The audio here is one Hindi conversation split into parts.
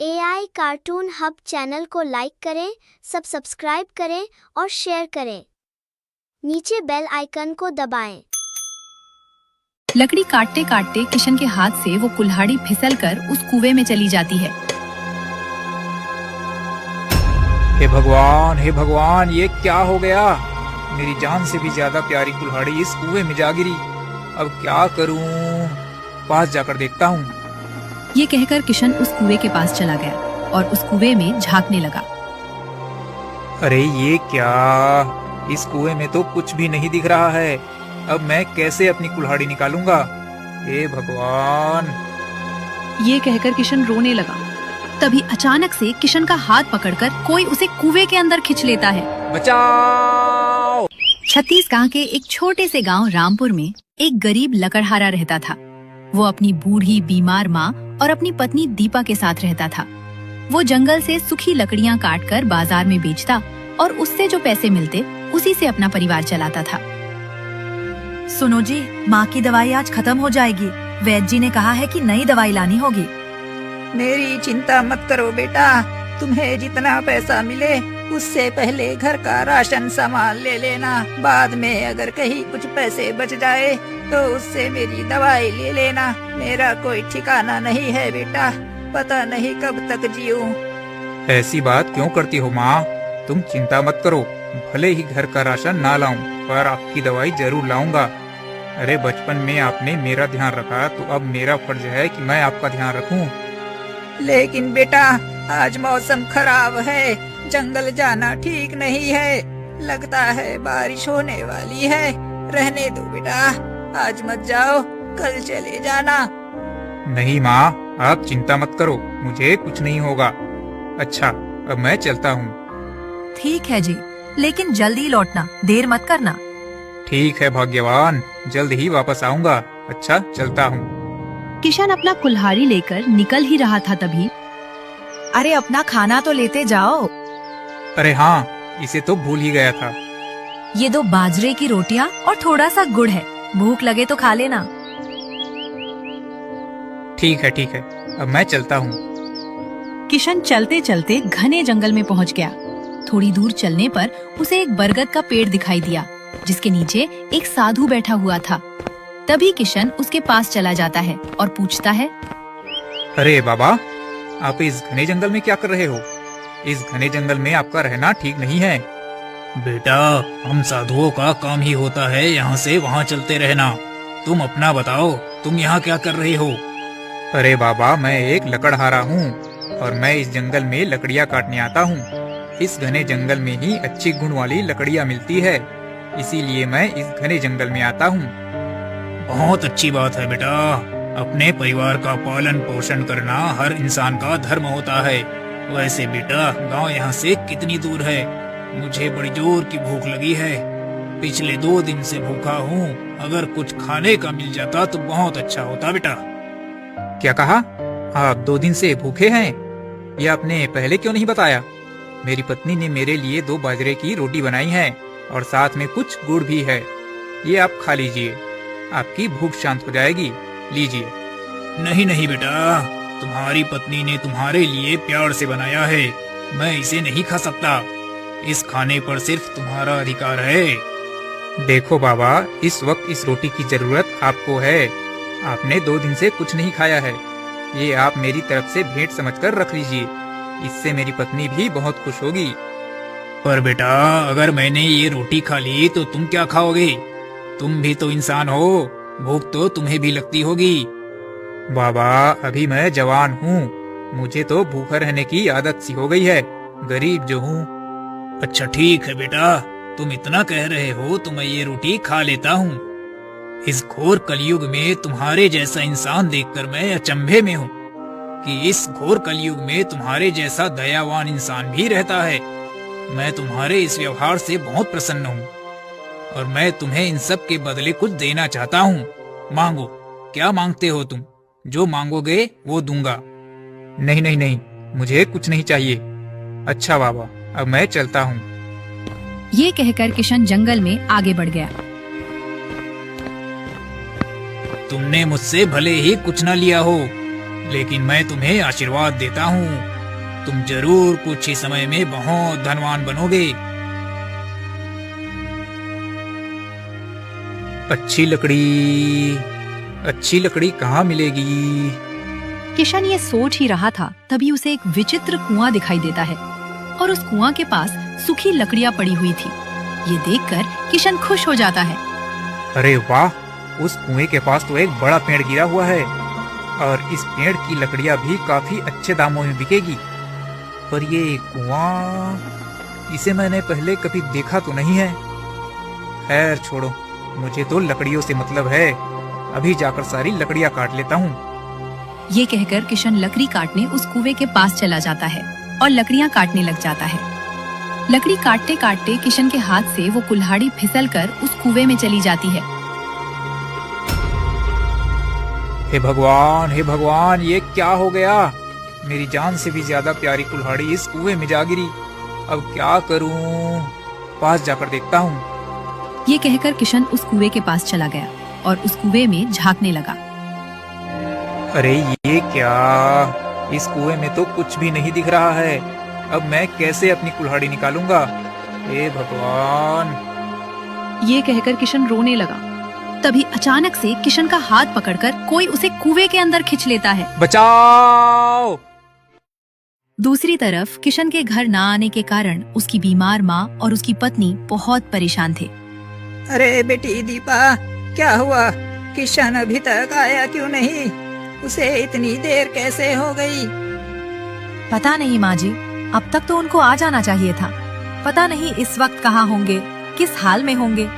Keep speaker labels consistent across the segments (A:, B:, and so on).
A: AI कार्टून हब चैनल को लाइक करें, सब्सक्राइब करें और शेयर करें। नीचे बेल आइकन को दबाएं।
B: लकड़ी काटते काटते किशन के हाथ से वो कुल्हाड़ी फिसलकर उस कुएं में चली जाती है।
C: हे भगवान, ये क्या हो गया? मेरी जान से भी ज्यादा प्यारी कुल्हाड़ी इस कुएं में जा गिरी। अब क्या करूं? पास जाकर देखता हूँ।
B: ये कहकर किशन उस कुएं के पास चला गया और उस कुएं में झांकने लगा।
C: अरे ये क्या? इस कुएं में तो कुछ भी नहीं दिख रहा है। अब मैं कैसे अपनी कुल्हाड़ी निकालूंगा? हे भगवान!
B: ये कहकर किशन रोने लगा। तभी अचानक से किशन का हाथ पकड़कर कोई उसे कुएं के अंदर खींच लेता है।
C: बचाओ!
B: छत्तीसगढ़ के एक छोटे से गांव रामपुर में एक गरीब लकड़हारा रहता था। वो अपनी बूढ़ी बीमार माँ और अपनी पत्नी दीपा के साथ रहता था। वो जंगल से सूखी लकड़ियाँ काटकर बाजार में बेचता और उससे जो पैसे मिलते उसी से अपना परिवार चलाता था।
D: सुनो जी, माँ की दवाई आज खत्म हो जाएगी। वैद्य जी ने कहा है कि नई दवाई लानी होगी।
E: मेरी चिंता मत करो बेटा, तुम्हें जितना पैसा मिले उससे पहले घर का राशन सामान ले लेना। बाद में अगर कहीं कुछ पैसे बच जाए तो उससे मेरी दवाई ले लेना। मेरा कोई ठिकाना नहीं है बेटा, पता नहीं कब तक जीऊं।
C: ऐसी बात क्यों करती हो माँ? तुम चिंता मत करो, भले ही घर का राशन ना लाऊं, पर आपकी दवाई जरूर लाऊंगा। अरे बचपन में आपने मेरा ध्यान रखा, तो अब मेरा फर्ज है कि मैं आपका ध्यान रखूं।
E: लेकिन बेटा, आज मौसम खराब है, जंगल जाना ठीक नहीं है। लगता है बारिश होने वाली है। रहने दो बेटा, आज मत जाओ, कल चले जाना।
C: नहीं माँ, आप चिंता मत करो, मुझे कुछ नहीं होगा। अच्छा, अब मैं चलता हूँ।
D: ठीक है जी, लेकिन जल्दी लौटना, देर मत करना।
C: ठीक है भाग्यवान, जल्द ही वापस आऊंगा। अच्छा, चलता हूँ।
B: किशन अपना कुल्हाड़ी लेकर निकल ही रहा था तभी
D: अरे अपना खाना तो लेते जाओ।
C: अरे हाँ, इसे तो भूल ही गया था।
D: ये 2 बाजरे की रोटियां और थोड़ा सा गुड़ है, भूख लगे तो खा लेना।
C: ठीक है, अब मैं चलता हूँ।
B: किशन चलते चलते घने जंगल में पहुंच गया। थोड़ी दूर चलने पर उसे एक बरगद का पेड़ दिखाई दिया, जिसके नीचे एक साधु बैठा हुआ था। तभी किशन उसके पास चला जाता है और पूछता है,
C: अरे बाबा, आप इस घने जंगल में क्या कर रहे हो? इस घने जंगल में आपका रहना ठीक नहीं है।
F: बेटा, हम साधुओं का काम ही होता है यहाँ से वहाँ चलते रहना। तुम अपना बताओ, तुम यहाँ क्या कर रहे हो?
C: अरे बाबा, मैं एक लकड़हारा हूँ और मैं इस जंगल में लकड़ियाँ काटने आता हूँ। इस घने जंगल में ही अच्छी गुण वाली लकड़ियाँ मिलती है, इसीलिए मैं इस घने जंगल में आता हूँ।
F: बहुत अच्छी बात है बेटा, अपने परिवार का पालन पोषण करना हर इंसान का धर्म होता है। वैसे बेटा, गांव यहाँ से कितनी दूर है? मुझे बड़ी जोर की भूख लगी है। पिछले 2 दिन से भूखा हूँ। अगर कुछ खाने का मिल जाता तो बहुत अच्छा होता बेटा।
C: क्या कहा? आप 2 दिन से भूखे हैं? ये आपने पहले क्यों नहीं बताया? मेरी पत्नी ने मेरे लिए 2 बाजरे की रोटी बनाई है और साथ में कुछ गुड़ भी है। ये आप खा लीजिए, आपकी भूख शांत हो जाएगी। लीजिए।
F: नहीं बेटा, तुम्हारी पत्नी ने तुम्हारे लिए प्यार से बनाया है, मैं इसे नहीं खा सकता। इस खाने पर सिर्फ तुम्हारा अधिकार है।
C: देखो बाबा, इस वक्त इस रोटी की जरूरत आपको है। आपने 2 दिन से कुछ नहीं खाया है। ये आप मेरी तरफ से भेंट समझकर रख लीजिए, इससे मेरी पत्नी भी बहुत खुश होगी।
F: पर बेटा, अगर मैंने ये रोटी खा ली तो तुम क्या खाओगे? तुम भी तो इंसान हो, भूख तो तुम्हें भी लगती होगी।
C: बाबा, अभी मैं जवान हूँ, मुझे तो भूखा रहने की आदत सी हो गई है, गरीब जो हूँ।
F: अच्छा ठीक है बेटा, तुम इतना कह रहे हो तो मैं ये रोटी खा लेता हूँ। इस घोर कलयुग में तुम्हारे जैसा इंसान देखकर मैं अचंभे में हूँ कि इस घोर कलयुग में तुम्हारे जैसा दयावान इंसान भी रहता है। मैं तुम्हारे इस व्यवहार से बहुत प्रसन्न हूँ और मैं तुम्हें इन सब के बदले कुछ देना चाहता हूँ। मांगो, क्या मांगते हो तुम? जो मांगोगे वो दूंगा।
C: नहीं, मुझे कुछ नहीं चाहिए। अच्छा बाबा, अब मैं चलता हूँ।
B: ये कहकर किशन जंगल में आगे बढ़ गया।
F: तुमने मुझसे भले ही कुछ न लिया हो, लेकिन मैं तुम्हें आशीर्वाद देता हूँ, तुम जरूर कुछ ही समय में बहुत धनवान बनोगे।
C: अच्छी लकड़ी कहाँ मिलेगी?
B: किशन ये सोच ही रहा था, तभी उसे एक विचित्र कुआं दिखाई देता है और उस कुआं के पास सूखी लकड़ियां पड़ी हुई थी। ये देखकर किशन खुश हो जाता है।
C: अरे वाह, उस कुएं के पास तो एक बड़ा पेड़ गिरा हुआ है और इस पेड़ की लकड़ियां भी काफी अच्छे दामों में बिकेगी। पर ये कुआं, इसे मैंने पहले कभी देखा तो नहीं है। खैर छोड़ो, मुझे तो लकड़ियों से मतलब है। अभी जाकर सारी लकड़ियां काट लेता हूँ।
B: ये कहकर किशन लकड़ी काटने उस कुएं के पास चला जाता है और लकड़ियां काटने लग जाता है। लकड़ी काटते काटते किशन के हाथ से वो कुल्हाड़ी फिसलकर उस कुएं में चली जाती है।
C: हे भगवान, ये क्या हो गया? मेरी जान से भी ज्यादा प्यारी कुल्हाड़ी इस कुएं में जा गिरी। अब क्या करूं? पास जाकर देखता हूँ।
B: ये कहकर किशन उस कुएं के पास चला गया और उस कुएं में झांकने लगा।
C: अरे ये क्या? इस कुएं में तो कुछ भी नहीं दिख रहा है। अब मैं कैसे अपनी कुल्हाड़ी निकालूंगा? हे भगवान!
B: ये कहकर किशन रोने लगा। तभी अचानक से किशन का हाथ पकड़कर कोई उसे कुएं के अंदर खींच लेता है।
C: बचाओ!
B: दूसरी तरफ किशन के घर ना आने के कारण उसकी बीमार माँ और उसकी पत्नी बहुत परेशान थे।
E: अरे बेटी दीपा, क्या हुआ? किशन अभी तक आया क्यों नहीं? उसे इतनी देर कैसे हो गई?
D: पता नहीं माँ जी, अब तक तो उनको आ जाना चाहिए था। पता नहीं इस वक्त कहाँ होंगे, किस हाल में होंगे।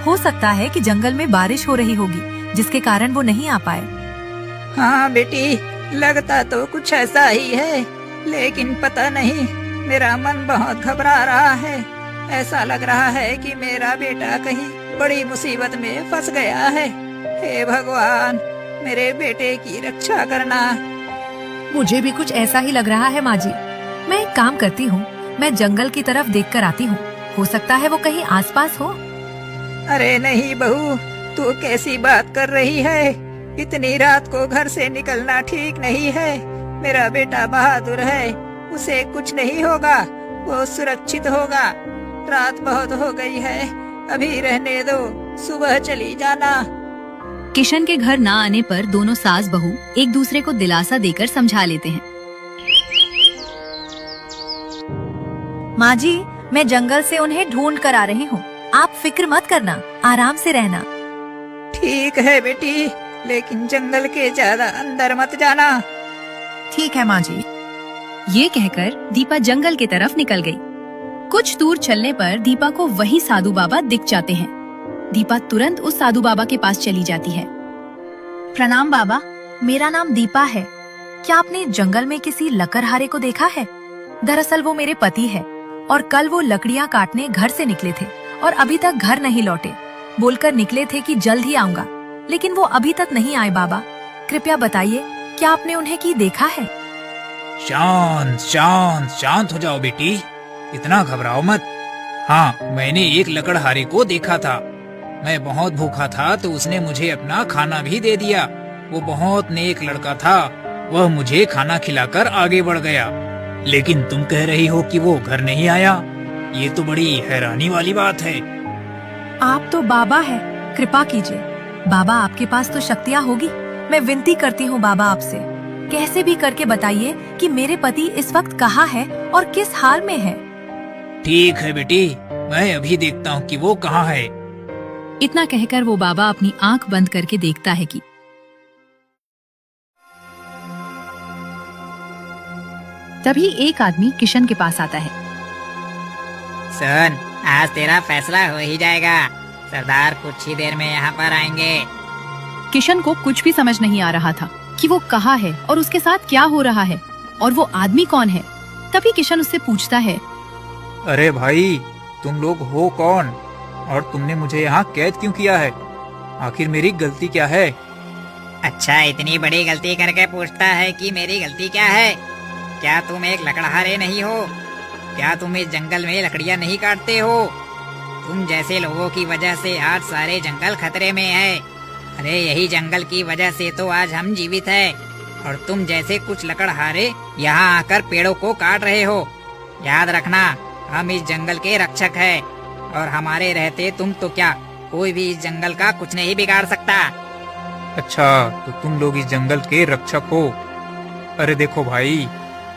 D: हो सकता है कि जंगल में बारिश हो रही होगी, जिसके कारण वो नहीं आ पाए।
E: हाँ बेटी, लगता तो कुछ ऐसा ही है, लेकिन पता नहीं, मेरा मन बहुत घबरा रहा है। ऐसा लग रहा है कि मेरा बेटा कहीं बड़ी मुसीबत में फंस गया है। हे भगवान, मेरे बेटे की रक्षा करना।
D: मुझे भी कुछ ऐसा ही लग रहा है माँ जी। मैं एक काम करती हूँ, मैं जंगल की तरफ देख कर आती हूँ। हो सकता है वो कहीं आसपास हो।
E: अरे नहीं बहू, तू कैसी बात कर रही है? इतनी रात को घर से निकलना ठीक नहीं है। मेरा बेटा बहादुर है, उसे कुछ नहीं होगा, वो सुरक्षित होगा। रात बहुत हो गई है, अभी रहने दो, सुबह चली जाना।
B: किशन के घर ना आने पर दोनों सास बहू एक दूसरे को दिलासा देकर समझा लेते हैं।
D: माँ जी, मैं जंगल से उन्हें ढूंढ कर आ रही हूँ। आप फिक्र मत करना, आराम से रहना।
E: ठीक है बेटी, लेकिन जंगल के ज्यादा अंदर मत जाना।
D: ठीक है माँ जी।
B: ये कहकर दीपा जंगल की तरफ निकल गई। कुछ दूर चलने पर दीपा को वही साधु बाबा दिख जाते हैं। दीपा तुरंत उस साधु बाबा के पास चली जाती है।
D: प्रणाम बाबा, मेरा नाम दीपा है। क्या आपने जंगल में किसी लकड़हारे को देखा है? दरअसल वो मेरे पति है और कल वो लकड़ियाँ काटने घर से निकले थे और अभी तक घर नहीं लौटे। बोलकर निकले थे कि जल्द ही आऊंगा, लेकिन वो अभी तक नहीं आए। बाबा, कृपया बताइए, क्या आपने उन्हें की देखा है?
F: शांत शांत शांत हो जाओ बेटी, इतना घबराओ मत। हाँ, मैंने एक लकड़हारे को देखा था। मैं बहुत भूखा था तो उसने मुझे अपना खाना भी दे दिया। वो बहुत नेक लड़का था, वह मुझे खाना खिलाकर आगे बढ़ गया। लेकिन तुम कह रही हो कि वो घर नहीं आया, ये तो बड़ी हैरानी वाली बात है।
D: आप तो बाबा है, कृपा कीजिए। बाबा, आपके पास तो शक्तियाँ होगी। मैं विनती करती हूँ बाबा आपसे, कैसे भी करके बताइए कि मेरे पति इस वक्त कहाँ है और किस हाल में है।
F: ठीक है बेटी, मैं अभी देखता हूँ कि वो कहाँ है।
B: इतना कहकर वो बाबा अपनी आंख बंद करके देखता है कि तभी एक आदमी किशन के पास आता है।
G: सुन, आज तेरा फैसला हो ही जाएगा। सरदार कुछ ही देर में यहाँ पर आएंगे।
B: किशन को कुछ भी समझ नहीं आ रहा था कि वो कहाँ है और उसके साथ क्या हो रहा है और वो आदमी कौन है। तभी किशन उससे पूछता है,
C: अरे भाई, तुम लोग हो कौन और तुमने मुझे यहाँ कैद क्यों किया है? आखिर मेरी गलती क्या है?
G: अच्छा, इतनी बड़ी गलती करके पूछता है कि मेरी गलती क्या है? क्या तुम एक लकड़हारे नहीं हो? क्या तुम इस जंगल में लकड़ियाँ नहीं काटते हो? तुम जैसे लोगों की वजह से आज सारे जंगल खतरे में है। अरे यही जंगल की वजह से तो आज हम जीवित है और तुम जैसे कुछ लकड़हारे यहाँ आकर पेड़ों को काट रहे हो। याद रखना, हम इस जंगल के रक्षक हैं और हमारे रहते तुम तो क्या, कोई भी इस जंगल का कुछ नहीं बिगाड़ सकता।
C: अच्छा, तो तुम लोग इस जंगल के रक्षक हो। अरे देखो भाई,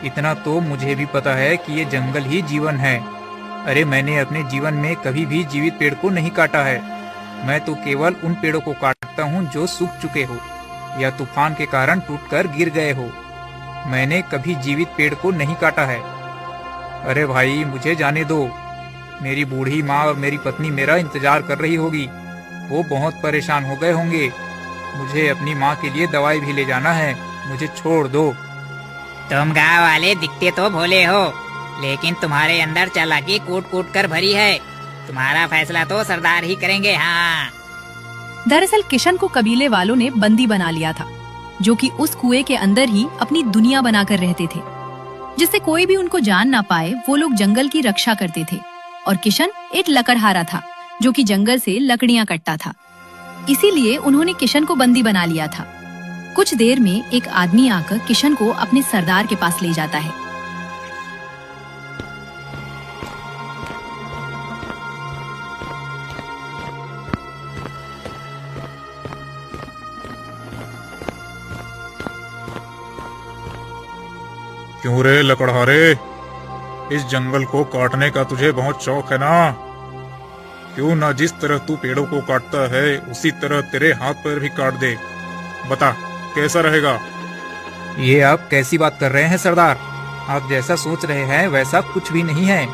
C: इतना तो मुझे भी पता है कि ये जंगल ही जीवन है। अरे मैंने अपने जीवन में कभी भी जीवित पेड़ को नहीं काटा है। मैं तो केवल उन पेड़ों को काटता हूँ जो सूख चुके हो या तूफान के कारण टूटकर गिर गए हो। मैंने कभी जीवित पेड़ को नहीं काटा है। अरे भाई, मुझे जाने दो। मेरी बूढ़ी माँ और मेरी पत्नी मेरा इंतजार कर रही होगी। वो बहुत परेशान हो गए होंगे। मुझे अपनी माँ के लिए दवाई भी ले जाना है। मुझे छोड़ दो।
G: तुम गाँव वाले दिखते तो भोले हो, लेकिन तुम्हारे अंदर चालाकी कूट कूट कर भरी है। तुम्हारा फैसला तो सरदार ही करेंगे। हाँ।
B: दरअसल किशन को कबीले वालों ने बंदी बना लिया था, जो कि उस कुएं के अंदर ही अपनी दुनिया बनाकर रहते थे, जिससे कोई भी उनको जान ना पाए। वो लोग जंगल की रक्षा करते थे और किशन एक लकड़हारा था जो कि जंगल से लकड़ियां कटता था। इसीलिए उन्होंने किशन को बंदी बना लिया था। कुछ देर में एक आदमी आकर किशन को अपने सरदार के पास ले जाता है।
H: क्यों रे लकड़हारे, इस जंगल को काटने का तुझे बहुत शौक है ना? क्यों ना जिस तरह तू पेड़ों को काटता है उसी तरह तेरे हाथ पैर भी काट दे। बता, कैसा रहेगा?
C: ये आप कैसी बात कर रहे हैं सरदार? आप जैसा सोच रहे हैं वैसा कुछ भी नहीं है।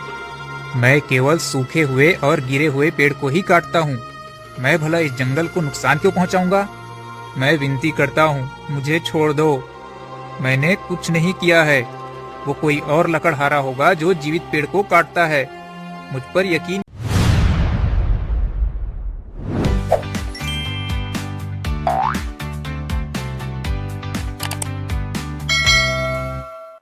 C: मैं केवल सूखे हुए और गिरे हुए पेड़ को ही काटता हूँ। मैं भला इस जंगल को नुकसान क्यों पहुँचाऊंगा? मैं विनती करता हूँ, मुझे छोड़ दो। मैंने कुछ नहीं किया है। वो कोई और लकड़हारा होगा जो जीवित पेड़ को काटता है। मुझ पर यकीन